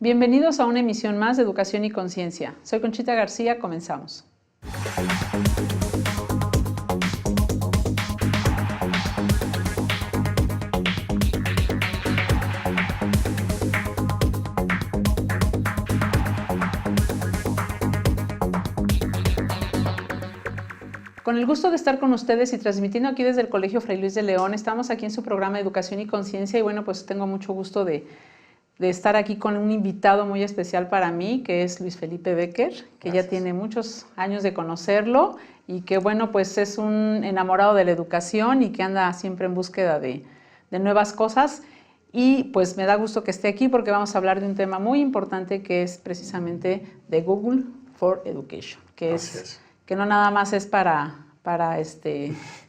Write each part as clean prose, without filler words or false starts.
Bienvenidos a una emisión más de Educación y Conciencia. Soy Conchita García, comenzamos. Con el gusto de estar con ustedes y transmitiendo aquí desde el Colegio Fray Luis de León, estamos aquí en su programa Educación y Conciencia y bueno, pues tengo mucho gusto de estar aquí con un invitado muy especial para mí, que es Luis Felipe Becker, que Gracias. Ya tiene muchos años de conocerlo y que bueno, pues es un enamorado de la educación y que anda siempre en búsqueda de nuevas cosas. Y pues me da gusto que esté aquí porque vamos a hablar de un tema muy importante que es precisamente de Google for Education, que que no nada más es para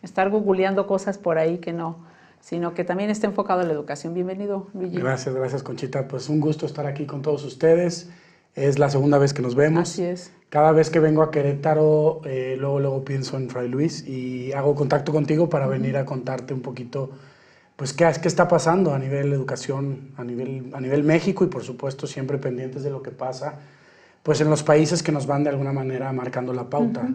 estar googleando cosas por ahí que no, sino que también está enfocado en la educación. Bienvenido, Luigi. Gracias, Conchita. Pues un gusto estar aquí con todos ustedes. Es la segunda vez que nos vemos. Así es. Cada vez que vengo a Querétaro, luego pienso en Fray Luis y hago contacto contigo para venir a contarte un poquito, pues, qué está pasando a nivel educación, a nivel México y, por supuesto, siempre pendientes de lo que pasa pues en los países que nos van de alguna manera marcando la pauta.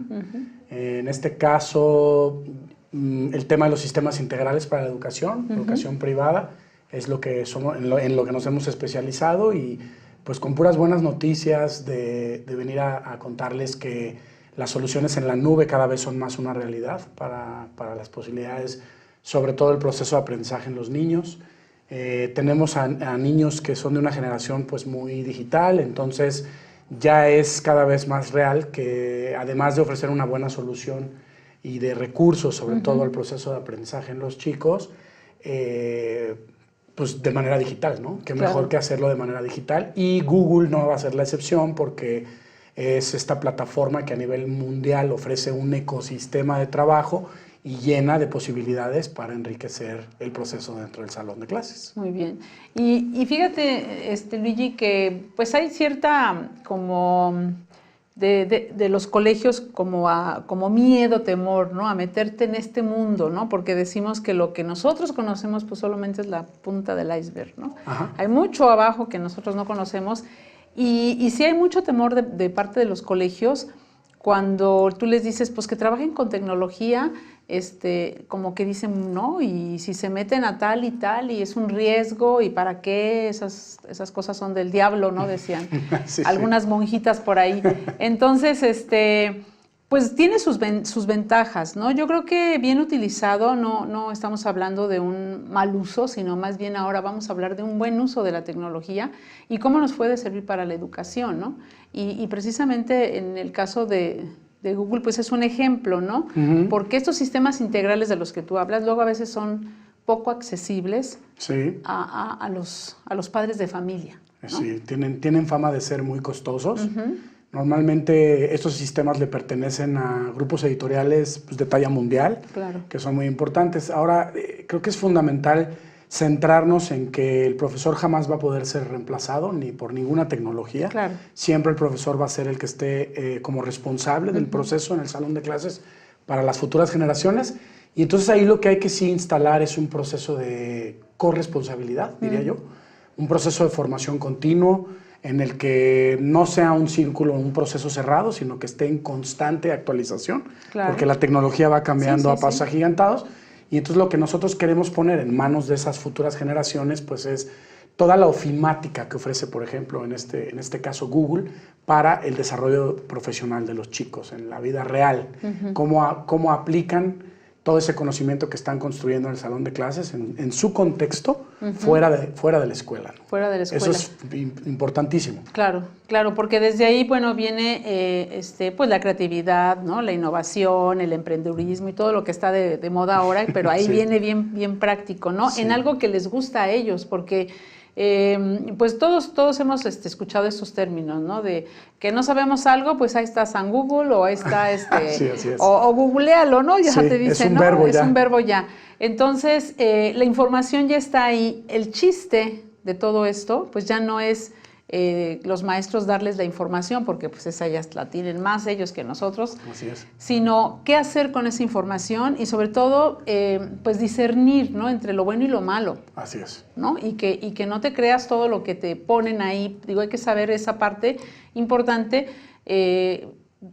En este caso, el tema de los sistemas integrales para la educación, educación privada, es lo que somos, en lo que nos hemos especializado y pues con puras buenas noticias de venir a contarles que las soluciones en la nube cada vez son más una realidad para las posibilidades, sobre todo el proceso de aprendizaje en los niños. Tenemos a niños que son de una generación pues muy digital, entonces ya es cada vez más real que además de ofrecer una buena solución y de recursos, sobre todo al proceso de aprendizaje en los chicos, pues de manera digital, ¿no? Qué mejor que hacerlo de manera digital. Y Google no va a ser la excepción porque es esta plataforma que a nivel mundial ofrece un ecosistema de trabajo y llena de posibilidades para enriquecer el proceso dentro del salón de clases. Muy bien. Y fíjate, Luigi, que pues hay cierta como de los colegios como miedo, temor, ¿no? A meterte en este mundo, ¿no? Porque decimos que lo que nosotros conocemos pues solamente es la punta del iceberg, ¿no? Ajá. Hay mucho abajo que nosotros no conocemos y sí hay mucho temor de parte de los colegios cuando tú les dices pues que trabajen con tecnología, como que dicen, no, y si se meten a tal y es un riesgo, y para qué, esas cosas son del diablo, ¿no? Decían sí, algunas monjitas por ahí. Entonces, pues tiene sus ventajas, ¿no? Yo creo que bien utilizado, no estamos hablando de un mal uso, sino más bien ahora vamos a hablar de un buen uso de la tecnología y cómo nos puede servir para la educación, ¿no? Y precisamente en el caso de Google, pues es un ejemplo, ¿no? Porque estos sistemas integrales de los que tú hablas, luego a veces son poco accesibles a los padres de familia, ¿no? Sí, tienen fama de ser muy costosos. Normalmente estos sistemas le pertenecen a grupos editoriales pues, de talla mundial, que son muy importantes. Ahora, creo que es fundamental centrarnos en que el profesor jamás va a poder ser reemplazado ni por ninguna tecnología. Siempre el profesor va a ser el que esté como responsable del proceso en el salón de clases para las futuras generaciones. Y entonces ahí lo que hay que sí instalar es un proceso de corresponsabilidad, diría yo, un proceso de formación continuo en el que no sea un círculo, un proceso cerrado, sino que esté en constante actualización, porque la tecnología va cambiando a pasos agigantados. Y entonces lo que nosotros queremos poner en manos de esas futuras generaciones pues es toda la ofimática que ofrece, por ejemplo, en este caso Google, para el desarrollo profesional de los chicos en la vida real. Cómo aplican todo ese conocimiento que están construyendo en el salón de clases en su contexto fuera de la escuela, ¿no? Fuera de la escuela. Eso es importantísimo. Claro, porque desde ahí, bueno, viene pues la creatividad, ¿no? La innovación, el emprendedurismo y todo lo que está de moda ahora, pero ahí viene bien práctico, ¿no? En algo que les gusta a ellos, porque pues todos hemos escuchado estos términos, ¿no? De que no sabemos algo, pues ahí está San Google o ahí está sí, así es. o googlealo, ¿no? Ya te dicen, es un ¿no? verbo ya. Es un verbo ya. Entonces, la información ya está ahí. El chiste de todo esto, pues ya no es los maestros darles la información, porque pues esa ya la tienen más ellos que nosotros, así es, sino qué hacer con esa información y sobre todo pues discernir, ¿no?, entre lo bueno y lo malo. Así es. ¿No? Y que no te creas todo lo que te ponen ahí. Digo, hay que saber esa parte importante,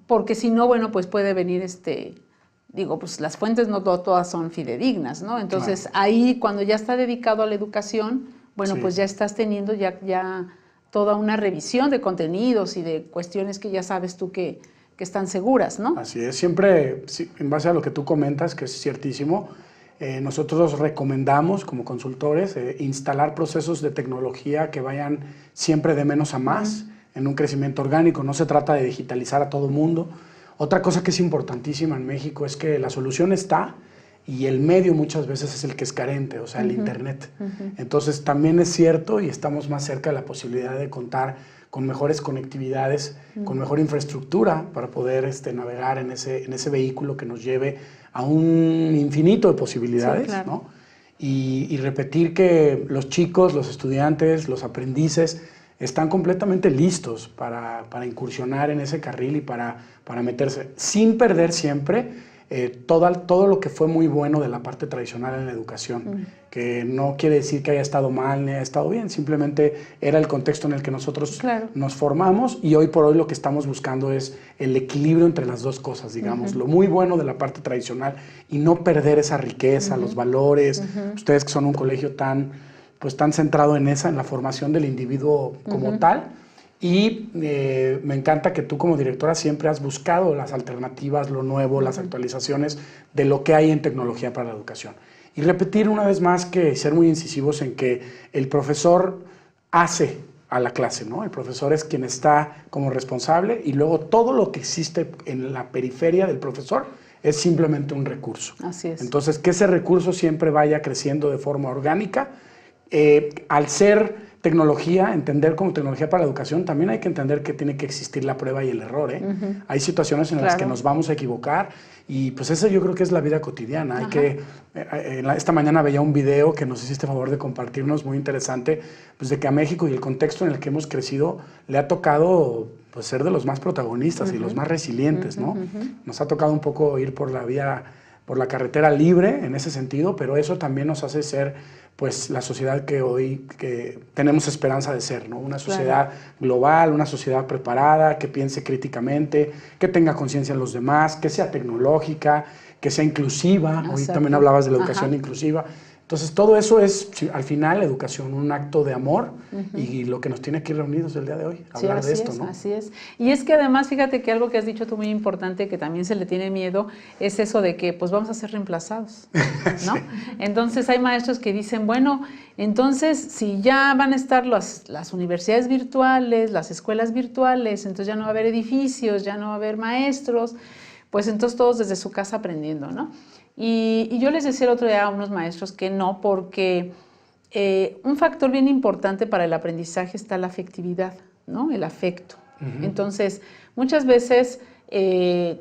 porque si no, bueno, pues puede venir digo, pues las fuentes no todas son fidedignas, ¿no? Entonces, claro, ahí cuando ya está dedicado a la educación, bueno, sí, pues ya estás teniendo ya toda una revisión de contenidos y de cuestiones que ya sabes tú que están seguras, ¿no? Así es, siempre en base a lo que tú comentas, que es ciertísimo, nosotros recomendamos como consultores instalar procesos de tecnología que vayan siempre de menos a más, en un crecimiento orgánico. No se trata de digitalizar a todo mundo. Otra cosa que es importantísima en México es que la solución está y el medio muchas veces es el que es carente, o sea, el Internet. Entonces también es cierto y estamos más cerca de la posibilidad de contar con mejores conectividades, con mejor infraestructura para poder navegar en ese vehículo que nos lleve a un infinito de posibilidades, sí, claro, ¿no? Y repetir que los chicos, los estudiantes, los aprendices están completamente listos para incursionar en ese carril y para meterse, sin perder siempre todo lo que fue muy bueno de la parte tradicional en la educación, que no quiere decir que haya estado mal ni haya estado bien, simplemente era el contexto en el que nosotros, claro, nos formamos, y hoy por hoy lo que estamos buscando es el equilibrio entre las dos cosas, digamos, lo muy bueno de la parte tradicional y no perder esa riqueza, los valores. Ustedes que son un colegio tan centrado en la formación del individuo como tal. Y me encanta que tú como directora siempre has buscado las alternativas, lo nuevo, las actualizaciones de lo que hay en tecnología para la educación. Y repetir una vez más que ser muy incisivos en que el profesor hace a la clase, ¿no? El profesor es quien está como responsable y luego todo lo que existe en la periferia del profesor es simplemente un recurso. Así es. Entonces, que ese recurso siempre vaya creciendo de forma orgánica. Al ser tecnología, entender como tecnología para la educación, también hay que entender que tiene que existir la prueba y el error. Hay situaciones en las que nos vamos a equivocar y pues eso yo creo que es la vida cotidiana. Hay que, esta mañana veía un video que nos hiciste favor de compartirnos, muy interesante, pues de que a México y el contexto en el que hemos crecido le ha tocado pues ser de los más protagonistas y los más resilientes, ¿no? Nos ha tocado un poco ir por la carretera libre en ese sentido, pero eso también nos hace ser pues la sociedad que hoy tenemos esperanza de ser, ¿no? Una sociedad global, una sociedad preparada, que piense críticamente, que tenga conciencia en los demás, que sea tecnológica, que sea inclusiva. Hoy también hablabas de la educación inclusiva. Entonces, todo eso es, al final, la educación, un acto de amor y lo que nos tiene aquí reunidos el día de hoy, hablar de esto, ¿no? Así es. Y es que además, fíjate que algo que has dicho tú muy importante, que también se le tiene miedo, es eso de que pues vamos a ser reemplazados, ¿no? Sí. Entonces, hay maestros que dicen, bueno, entonces, si ya van a estar las universidades virtuales, las escuelas virtuales, entonces ya no va a haber edificios, ya no va a haber maestros, pues entonces todos desde su casa aprendiendo, ¿no? Y yo les decía el otro día a unos maestros que no, porque un factor bien importante para el aprendizaje está la afectividad, ¿no? El afecto. Entonces, muchas veces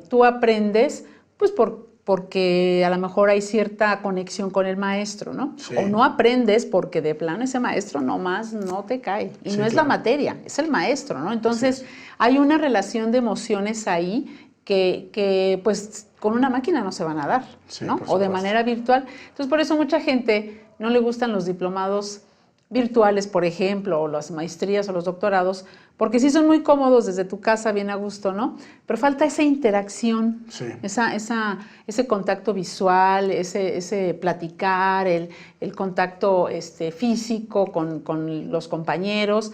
tú aprendes pues porque a lo mejor hay cierta conexión con el maestro, ¿no? Sí. O no aprendes porque de plano ese maestro nomás no te cae. Y no es la materia, es el maestro, ¿no? Entonces, hay una relación de emociones ahí que pues con una máquina no se van a dar, ¿no? O de manera virtual. Entonces, por eso mucha gente no le gustan los diplomados virtuales, por ejemplo, o las maestrías o los doctorados, porque sí son muy cómodos desde tu casa, bien a gusto, ¿no? Pero falta esa interacción, ese contacto visual, ese platicar, el contacto físico con los compañeros,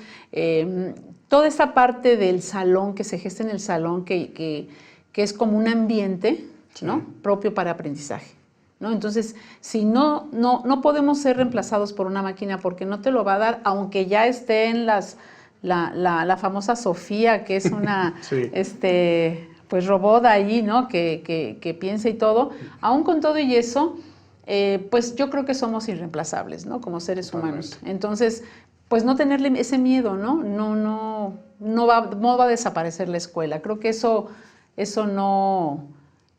toda esa parte del salón, que se gesta en el salón, que es como un ambiente, ¿no? Propio para aprendizaje, ¿no? Entonces, si no podemos ser reemplazados por una máquina porque no te lo va a dar, aunque ya esté en la famosa Sofía, que es una pues robot ahí, ¿no? Que piensa y todo, aún con todo y eso, pues yo creo que somos irreemplazables, ¿no? Como seres humanos. Entonces, pues no tenerle ese miedo, ¿no? No va a desaparecer la escuela. Creo que eso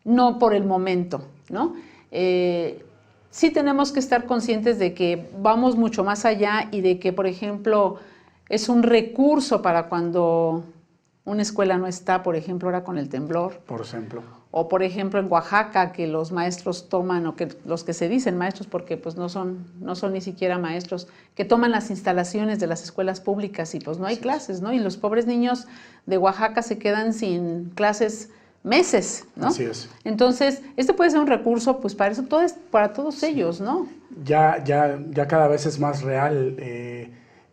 no por el momento, ¿no? Sí tenemos que estar conscientes de que vamos mucho más allá y de que, por ejemplo, es un recurso para cuando una escuela no está, por ejemplo, ahora con el temblor. Por ejemplo. O por ejemplo en Oaxaca, que los maestros toman, o que los que se dicen maestros, porque pues no son ni siquiera maestros, que toman las instalaciones de las escuelas públicas y pues no hay clases, ¿no? Y los pobres niños de Oaxaca se quedan sin clases meses, ¿no? Así es. Entonces, este puede ser un recurso, pues para eso, para todos ellos, ¿no? Ya cada vez es más real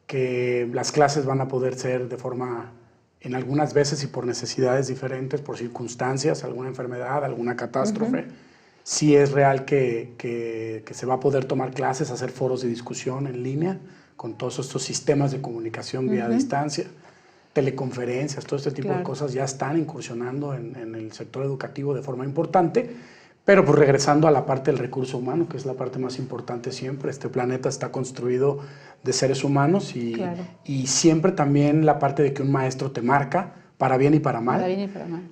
que las clases van a poder ser de forma, en algunas veces y por necesidades diferentes, por circunstancias, alguna enfermedad, alguna catástrofe. Sí es real que se va a poder tomar clases, hacer foros de discusión en línea con todos estos sistemas de comunicación vía distancia, teleconferencias, todo este tipo de cosas ya están incursionando en el sector educativo de forma importante, pero pues regresando a la parte del recurso humano, que es la parte más importante siempre. Este planeta está construido de seres humanos y siempre también la parte de que un maestro te marca para bien y para mal. Para bien y para mal.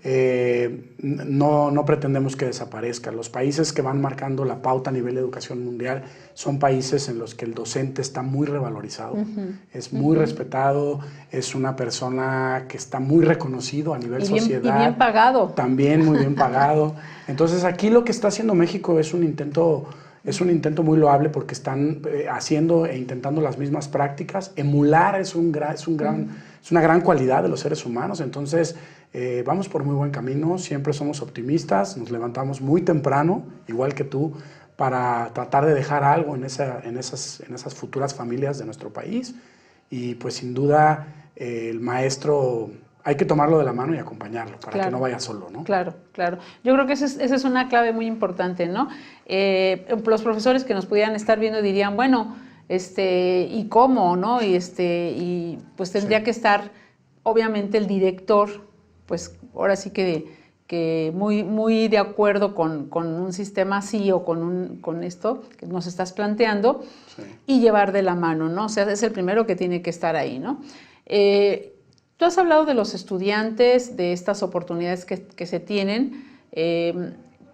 No pretendemos que desaparezca. Los países que van marcando la pauta a nivel de educación mundial son países en los que el docente está muy revalorizado, es muy respetado, es una persona que está muy reconocido a nivel sociedad. Y bien pagado. También muy bien pagado. Entonces aquí lo que está haciendo México es un intento muy loable, porque están haciendo e intentando las mismas prácticas. Emular es una gran cualidad de los seres humanos. Entonces vamos por muy buen camino, siempre somos optimistas, nos levantamos muy temprano, igual que tú, para tratar de dejar algo en esas futuras familias de nuestro país. Y pues sin duda el maestro hay que tomarlo de la mano y acompañarlo para que no vaya solo, ¿no? Claro. Yo creo que esa es una clave muy importante, ¿no? Los profesores que nos pudieran estar viendo dirían, bueno, ¿y cómo, no? Y pues tendría que estar, obviamente, el director, pues ahora sí que muy de acuerdo con un sistema así o con esto que nos estás planteando y llevar de la mano, ¿no? O sea, es el primero que tiene que estar ahí, ¿no? Tú has hablado de los estudiantes, de estas oportunidades que se tienen.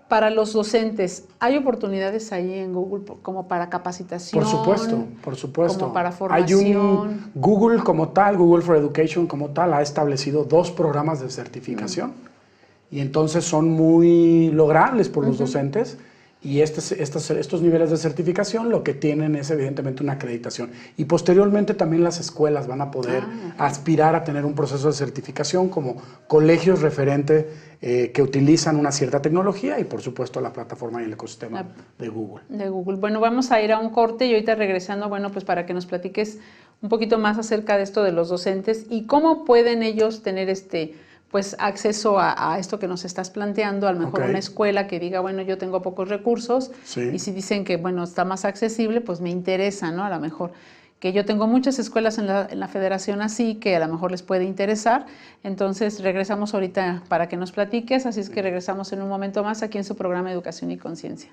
Para los docentes, ¿hay oportunidades ahí en Google como para capacitación? Por supuesto. Como para formación. Hay Google como tal, Google for Education como tal, ha establecido 2 programas de certificación y entonces son muy logrables por los docentes. Y estos niveles de certificación lo que tienen es evidentemente una acreditación. Y posteriormente también las escuelas van a poder aspirar a tener un proceso de certificación como colegios referente que utilizan una cierta tecnología y por supuesto la plataforma y el ecosistema de Google. Bueno, vamos a ir a un corte y ahorita regresando, bueno, pues para que nos platiques un poquito más acerca de esto de los docentes y cómo pueden ellos tener pues acceso a esto que nos estás planteando, a lo mejor una escuela que diga, bueno, yo tengo pocos recursos, y si dicen que, bueno, está más accesible, pues me interesa, ¿no? A lo mejor que yo tengo muchas escuelas en la federación así, que a lo mejor les puede interesar. Entonces regresamos ahorita para que nos platiques, así es que regresamos en un momento más aquí en su programa Educación y Conciencia.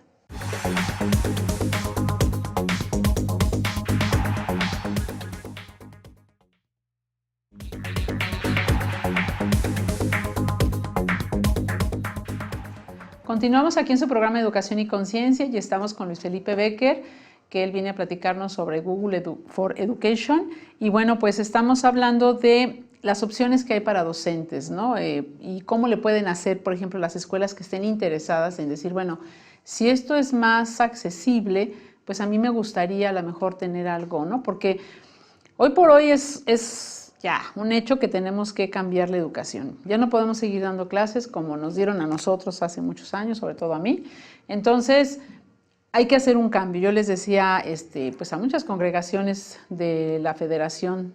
Continuamos aquí en su programa Educación y Conciencia y estamos con Luis Felipe Becker, que él viene a platicarnos sobre Google for Education. Y bueno, pues estamos hablando de las opciones que hay para docentes, ¿no? Y cómo le pueden hacer, por ejemplo, las escuelas que estén interesadas en decir, bueno, si esto es más accesible, pues a mí me gustaría a lo mejor tener algo, ¿no? Porque hoy por hoy es ya un hecho que tenemos que cambiar la educación. Ya no podemos seguir dando clases como nos dieron a nosotros hace muchos años, sobre todo a mí. Entonces, hay que hacer un cambio. Yo les decía pues a muchas congregaciones de la federación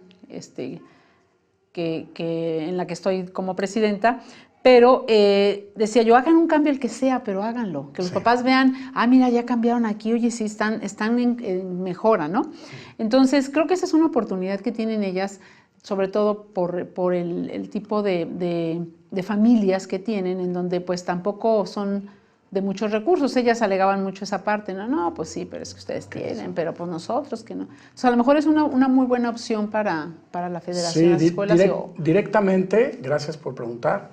en la que estoy como presidenta, pero decía yo, hagan un cambio el que sea, pero háganlo. Que los papás vean, mira, ya cambiaron aquí, oye, sí, están en mejora, ¿no? Entonces, creo que esa es una oportunidad que tienen ellas, sobre todo por el tipo de familias que tienen, en donde pues tampoco son de muchos recursos. Ellas alegaban mucho esa parte, no, pues sí, pero es que ustedes tienen, pero pues nosotros que no. O sea, a lo mejor es una muy buena opción para la federación, las escuelas. Directamente, gracias por preguntar.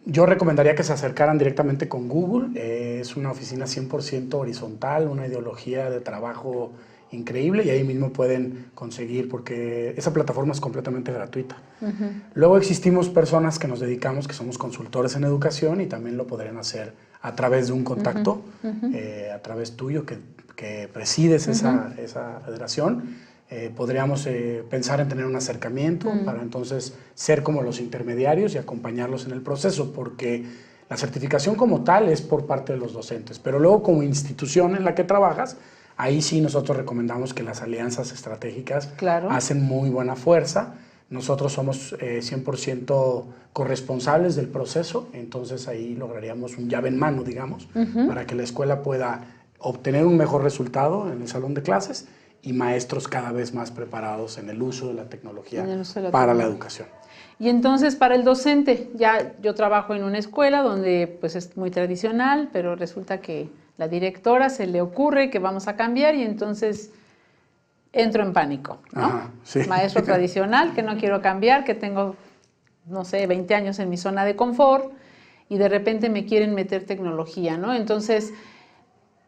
Yo recomendaría que se acercaran directamente con Google. Es una oficina 100% horizontal, una ideología de trabajo increíble y ahí mismo pueden conseguir, porque esa plataforma es completamente gratuita. Luego existimos personas que nos dedicamos, que somos consultores en educación y también lo podrían hacer a través de un contacto, a través tuyo que presides esa federación. Podríamos pensar en tener un acercamiento para entonces ser como los intermediarios y acompañarlos en el proceso, porque la certificación como tal es por parte de los docentes, pero luego como institución en la que trabajas, ahí sí nosotros recomendamos que las alianzas estratégicas hacen muy buena fuerza. Nosotros somos 100% corresponsables del proceso, entonces ahí lograríamos un llave en mano, digamos, para que la escuela pueda obtener un mejor resultado en el salón de clases y maestros cada vez más preparados en el uso de la tecnología para la educación. Y entonces para el docente, ya yo trabajo en una escuela donde pues es muy tradicional, pero resulta que la directora se le ocurre que vamos a cambiar y entonces entro en pánico, ¿no? Ajá, sí. Maestro tradicional, que no quiero cambiar, que tengo, no sé, 20 años en mi zona de confort y de repente me quieren meter tecnología, ¿no? Entonces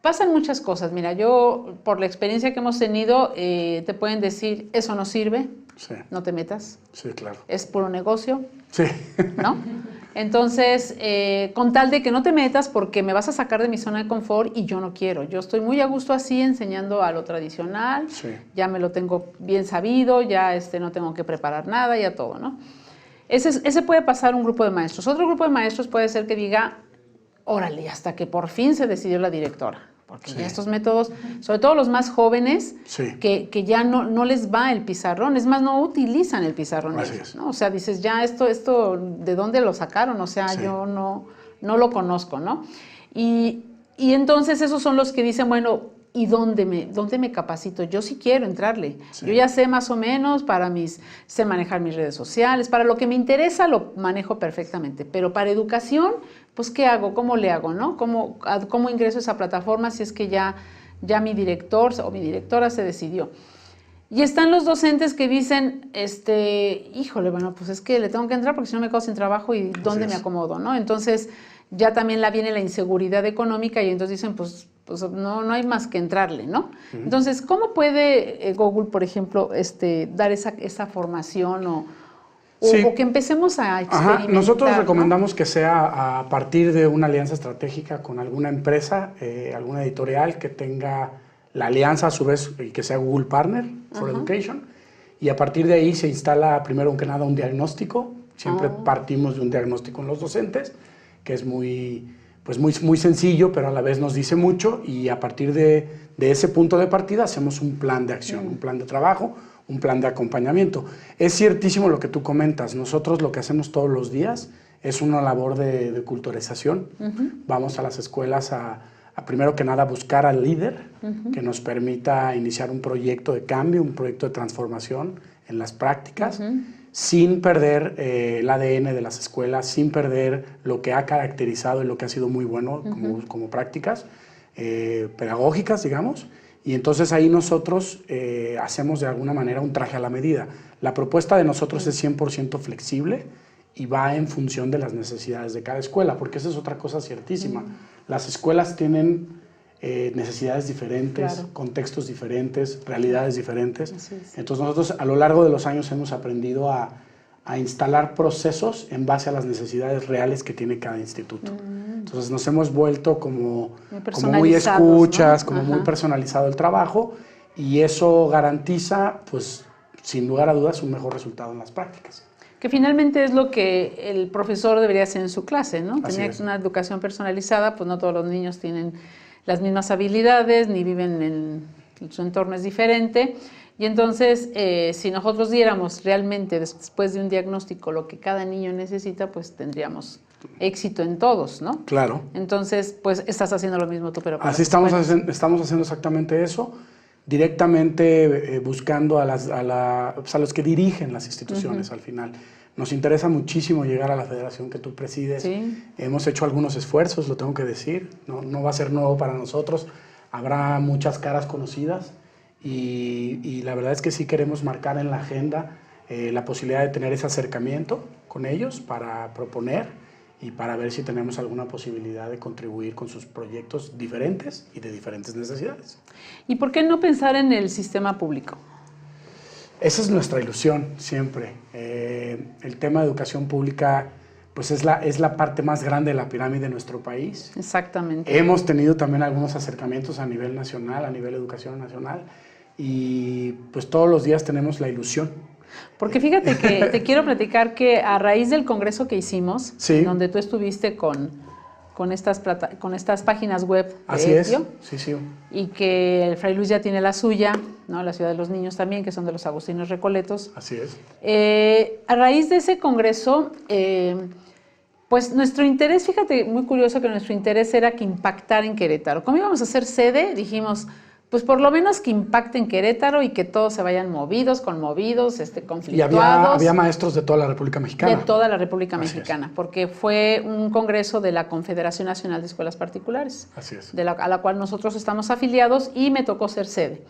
pasan muchas cosas. Mira, yo por la experiencia que hemos tenido, te pueden decir, eso no sirve, no te metas. Sí, claro. Es puro negocio. Sí. ¿No? Entonces, con tal de que no te metas porque me vas a sacar de mi zona de confort y yo no quiero. Yo estoy muy a gusto así enseñando a lo tradicional, ya me lo tengo bien sabido, ya no tengo que preparar nada, ya todo, ¿no? Ese puede pasar un grupo de maestros. Otro grupo de maestros puede ser que diga, órale, hasta que por fin se decidió la directora. Porque ya estos métodos, sobre todo los más jóvenes, que ya no les va el pizarrón, es más, no utilizan el pizarrón ellos, ¿no? O sea, dices, ya esto, ¿de dónde lo sacaron? O sea, yo no lo conozco, ¿no? Y entonces esos son los que dicen, bueno, ¿y dónde me capacito? Yo sí quiero entrarle. Yo ya sé más o menos sé manejar mis redes sociales, para lo que me interesa lo manejo perfectamente, pero para educación, pues, ¿qué hago? ¿Cómo le hago, no? ¿Cómo ingreso a esa plataforma si es que ya mi director o mi directora se decidió? Y están los docentes que dicen, híjole, bueno, pues es que le tengo que entrar porque si no me quedo sin trabajo y ¿dónde me acomodo, no? Entonces, ya también viene la inseguridad económica y entonces dicen, pues no hay más que entrarle, ¿no? Entonces, ¿cómo puede Google, por ejemplo, dar esa formación o que empecemos a experimentar? Nosotros recomendamos, ¿no?, que sea a partir de una alianza estratégica con alguna empresa, alguna editorial que tenga la alianza a su vez y que sea Google Partner for Education, y a partir de ahí se instala primero que nada un diagnóstico. Siempre partimos de un diagnóstico en los docentes, que es muy sencillo, pero a la vez nos dice mucho, y a partir de ese punto de partida hacemos un plan de acción, un plan de trabajo, un plan de acompañamiento. Es ciertísimo lo que tú comentas. Nosotros lo que hacemos todos los días es una labor de culturalización. Vamos a las escuelas a primero que nada buscar al líder que nos permita iniciar un proyecto de cambio, un proyecto de transformación en las prácticas, sin perder el ADN de las escuelas, sin perder lo que ha caracterizado y lo que ha sido muy bueno como prácticas pedagógicas, digamos. Y entonces ahí nosotros hacemos de alguna manera un traje a la medida. La propuesta de nosotros es 100% flexible y va en función de las necesidades de cada escuela, porque esa es otra cosa ciertísima. Las escuelas tienen necesidades diferentes, contextos diferentes, realidades diferentes. Entonces nosotros a lo largo de los años hemos aprendido a instalar procesos en base a las necesidades reales que tiene cada instituto. Entonces nos hemos vuelto como muy escuchas, ¿no?, como muy personalizado el trabajo, y eso garantiza, pues, sin lugar a dudas, un mejor resultado en las prácticas. Que finalmente es lo que el profesor debería hacer en su clase, ¿no? Tener una educación personalizada, pues no todos los niños tienen las mismas habilidades, ni viven en su entorno es diferente. Y entonces, si nosotros diéramos realmente, después de un diagnóstico, lo que cada niño necesita, pues tendríamos éxito en todos, ¿no? Claro. Entonces, pues estás haciendo lo mismo tú, pero para así estamos haciendo exactamente eso, directamente buscando a los que dirigen las instituciones al final. Nos interesa muchísimo llegar a la federación que tú presides. Hemos hecho algunos esfuerzos, lo tengo que decir, no va a ser nuevo para nosotros, habrá muchas caras conocidas y la verdad es que sí queremos marcar en la agenda la posibilidad de tener ese acercamiento con ellos para proponer y para ver si tenemos alguna posibilidad de contribuir con sus proyectos diferentes y de diferentes necesidades. ¿Y por qué no pensar en el sistema público? Esa es nuestra ilusión siempre. El tema de educación pública pues es la parte más grande de la pirámide de nuestro país. Exactamente. Hemos tenido también algunos acercamientos a nivel nacional, a nivel de educación nacional, y pues todos los días tenemos la ilusión. Porque fíjate que te quiero platicar que a raíz del congreso que hicimos, sí, donde tú estuviste con estas páginas web Así de es, ETIO, sí. Y que el Fray Luis ya tiene la suya, ¿no? La Ciudad de los Niños también, que son de los Agustinos Recoletos. Así es. A raíz de ese congreso, pues nuestro interés, fíjate, muy curioso que nuestro interés era que impactara en Querétaro. Como íbamos a hacer sede, dijimos, pues por lo menos que impacte en Querétaro y que todos se vayan movidos, conmovidos, conflictuados. Y había maestros de toda la República Mexicana. De toda la República Mexicana, porque fue un congreso de la Confederación Nacional de Escuelas Particulares. Así es. A la cual nosotros estamos afiliados y me tocó ser sede.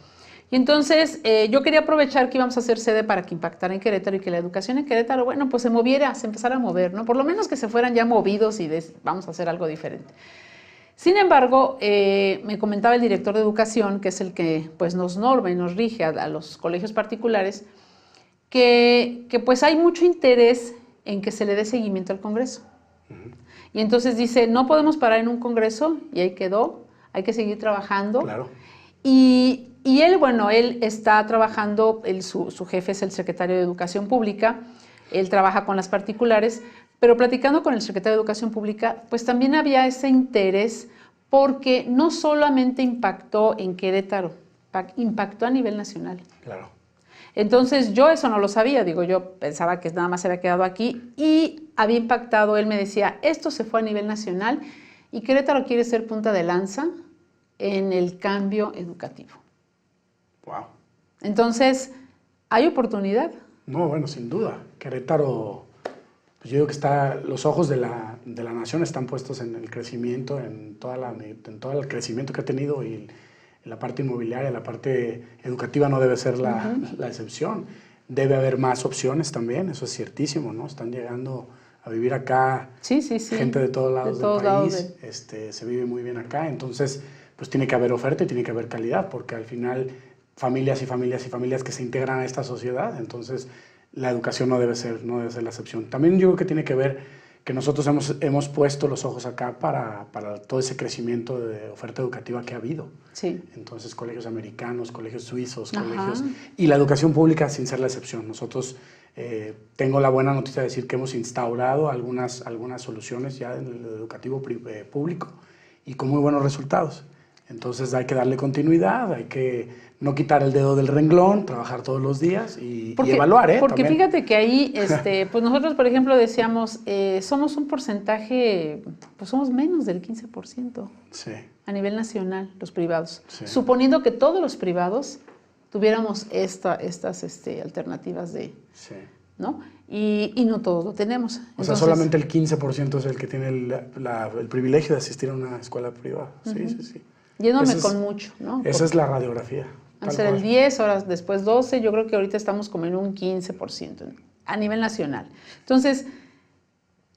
Y entonces yo quería aprovechar que íbamos a hacer sede para que impactara en Querétaro y que la educación en Querétaro, bueno, pues se moviera, se empezara a mover, ¿no? Por lo menos que se fueran ya movidos y vamos a hacer algo diferente. Sin embargo, me comentaba el director de educación, que es el que pues, nos norma y nos rige a los colegios particulares, que pues hay mucho interés en que se le dé seguimiento al Congreso. Y entonces dice, no podemos parar en un Congreso, y ahí quedó, hay que seguir trabajando. Claro. Y él, bueno, él está trabajando, su jefe es el secretario de Educación Pública, él trabaja con las particulares, pero platicando con el secretario de Educación Pública, pues también había ese interés porque no solamente impactó en Querétaro, impactó a nivel nacional. Claro. Entonces yo eso no lo sabía, yo pensaba que nada más se había quedado aquí y había impactado, él me decía, esto se fue a nivel nacional y Querétaro quiere ser punta de lanza en el cambio educativo. Wow. Entonces, ¿hay oportunidad? No, bueno, sin duda. Querétaro, pues yo digo que los ojos de la nación están puestos en el crecimiento, en todo el crecimiento que ha tenido y la parte inmobiliaria, la parte educativa no debe ser la excepción. Debe haber más opciones también, eso es ciertísimo, ¿no? Están llegando a vivir acá gente de todos lados del país, se vive muy bien acá, entonces pues tiene que haber oferta y tiene que haber calidad, porque al final familias y familias y familias que se integran a esta sociedad, entonces la educación no debe ser la excepción. También yo creo que tiene que ver que nosotros hemos puesto los ojos acá para todo ese crecimiento de oferta educativa que ha habido. Sí. Entonces, colegios americanos, colegios suizos, colegios... Y la educación pública sin ser la excepción. Nosotros tengo la buena noticia de decir que hemos instaurado algunas soluciones ya en el educativo público y con muy buenos resultados. Entonces hay que darle continuidad, hay que no quitar el dedo del renglón, trabajar todos los días y evaluar. Porque también. Fíjate que ahí, pues nosotros, por ejemplo, decíamos, somos un porcentaje, pues somos menos del 15% a nivel nacional, los privados. Sí. Suponiendo que todos los privados tuviéramos estas alternativas de... Sí. ¿no? Y no todos lo tenemos. Entonces, o sea, solamente el 15% es el que tiene el privilegio de asistir a una escuela privada. Sí. Yéndome con mucho, ¿no? Esa es la radiografía. Antes era el 10, ahora después 12, yo creo que ahorita estamos como en un 15% a nivel nacional. Entonces,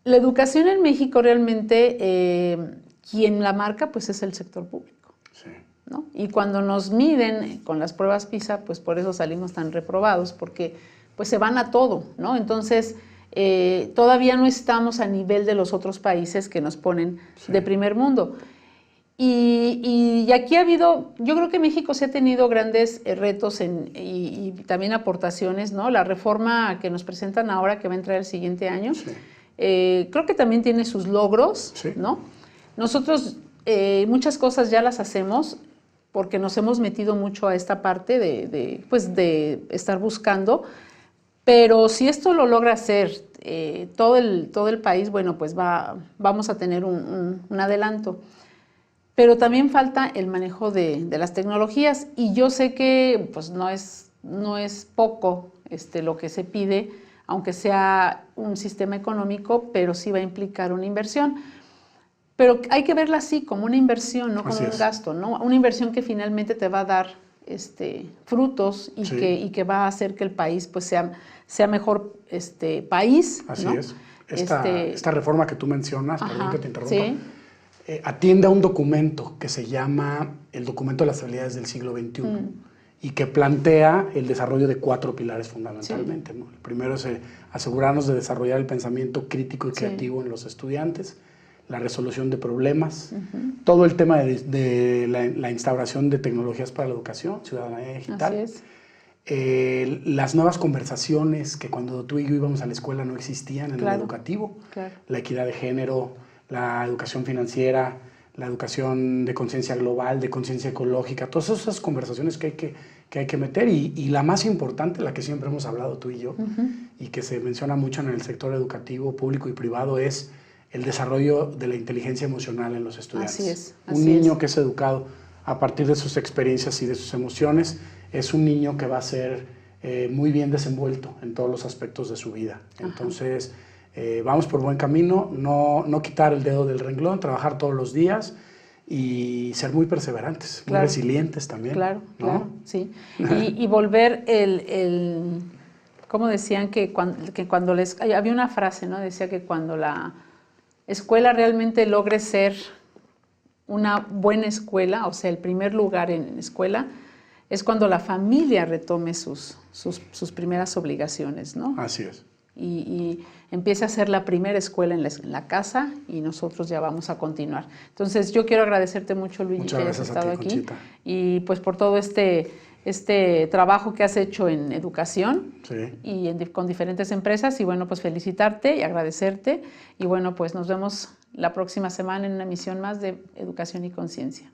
la educación en México realmente, quien la marca, pues es el sector público. Sí. ¿No? Y cuando nos miden con las pruebas PISA, pues por eso salimos tan reprobados, porque pues se van a todo, ¿no? Entonces, todavía no estamos a nivel de los otros países que nos ponen de primer mundo. Y aquí ha habido, yo creo que México sí ha tenido grandes retos y también aportaciones, ¿no? La reforma que nos presentan ahora, que va a entrar el siguiente año, creo que también tiene sus logros, ¿no? Nosotros muchas cosas ya las hacemos porque nos hemos metido mucho a esta parte de estar buscando, pero si esto lo logra hacer todo el país, bueno, pues vamos a tener un adelanto. Pero también falta el manejo de las tecnologías y yo sé que pues, no es poco lo que se pide, aunque sea un sistema económico, pero sí va a implicar una inversión. Pero hay que verla así, como una inversión, no como un gasto, ¿no? Una inversión que finalmente te va a dar frutos y que va a hacer que el país pues, sea mejor país. Así ¿no? es. esta reforma que tú mencionas, perdón que te interrumpa, sí. Atiende a un documento que se llama el Documento de las Habilidades del Siglo XXI y que plantea el desarrollo de 4 pilares fundamentalmente, ¿no? El primero es asegurarnos de desarrollar el pensamiento crítico y creativo en los estudiantes, la resolución de problemas, todo el tema de la instauración de tecnologías para la educación, ciudadanía digital. Así es. Las nuevas conversaciones que cuando tú y yo íbamos a la escuela no existían en el educativo, la equidad de género, la educación financiera, la educación de conciencia global, de conciencia ecológica, todas esas conversaciones que hay que meter y la más importante, la que siempre hemos hablado tú y yo y que se menciona mucho en el sector educativo público y privado es el desarrollo de la inteligencia emocional en los estudiantes. Así es. Un niño que es educado a partir de sus experiencias y de sus emociones es un niño que va a ser muy bien desenvuelto en todos los aspectos de su vida. Entonces, vamos por buen camino, no quitar el dedo del renglón, trabajar todos los días y ser muy perseverantes, muy resilientes también. Claro, ¿no? claro, sí. Y volver ¿cómo decían que cuando había una frase, ¿no? Decía que cuando la escuela realmente logre ser una buena escuela, o sea, el primer lugar en escuela, es cuando la familia retome sus primeras obligaciones, ¿no? Así es. Y empiece a ser la primera escuela en la casa y nosotros ya vamos a continuar. Entonces, yo quiero agradecerte mucho, Luigi, que hayas estado aquí. Conchita. Y pues por todo este trabajo que has hecho en educación y con diferentes empresas. Y bueno, pues felicitarte y agradecerte. Y bueno, pues nos vemos la próxima semana en una emisión más de Educación y Conciencia.